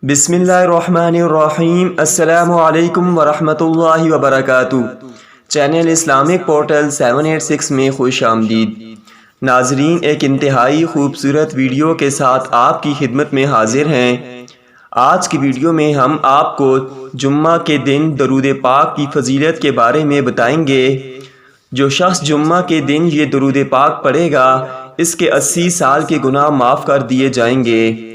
बिस्मिल्लाहिर्रहमानिर्रहीम। अस्सलामु अलैकुम वरहमतुल्लाहि वबरकातु। चैनल इस्लामिक पोर्टल 786 में खुश आमदीद। नाजरीन, एक इंतहाई खूबसूरत वीडियो के साथ आपकी खिदमत में हाजिर हैं। आज की वीडियो में हम आपको जुम्मा के दिन दरूद पाक की फजीलत के बारे में बताएंगे। जो शख्स जुम्मा के दिन ये दरूद पाक पढ़ेगा, इसके 80 साल के गुनाह माफ़ कर दिए जाएंगे।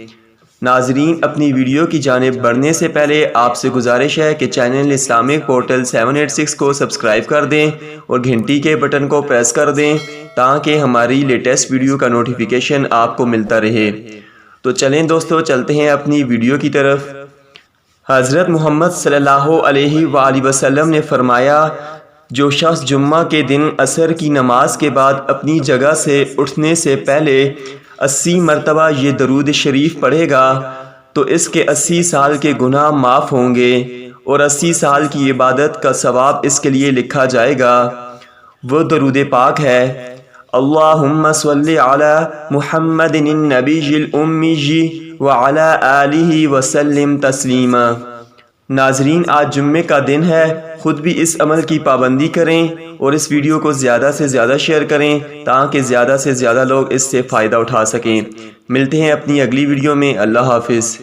नाजरीन, अपनी वीडियो की जानिब बढ़ने से पहले आपसे गुजारिश है कि चैनल इस्लामिक पोर्टल 786 को सब्सक्राइब कर दें और घंटी के बटन को प्रेस कर दें ताकि हमारी लेटेस्ट वीडियो का नोटिफिकेशन आपको मिलता रहे। तो चलें दोस्तों, चलते हैं अपनी वीडियो की तरफ। हज़रत मोहम्मद सल्लल्लाहु अलैहि वसल्लम ने फरमाया, जो शख्स जुम्मा के दिन असर की नमाज के बाद अपनी जगह से उठने से पहले 80 मरतबा ये दरूद शरीफ पढ़ेगा तो इसके 80 साल के गुनाह माफ़ होंगे और 80 साल की इबादत का सवाब इसके लिए लिखा जाएगा। वो दरूद पाक है, अल्लाहुम्मा सल्लि अला मुहम्मदिन नबीजिल उम्मीजी व अला आलिहि वसल्लिम तस्लीमा। नाजरीन, आज जुम्मे का दिन है। ख़ुद भी इस अमल की पाबंदी करें और इस वीडियो को ज़्यादा से ज़्यादा शेयर करें ताकि ज़्यादा से ज़्यादा लोग इससे फ़ायदा उठा सकें। मिलते हैं अपनी अगली वीडियो में। अल्लाह हाफिज़।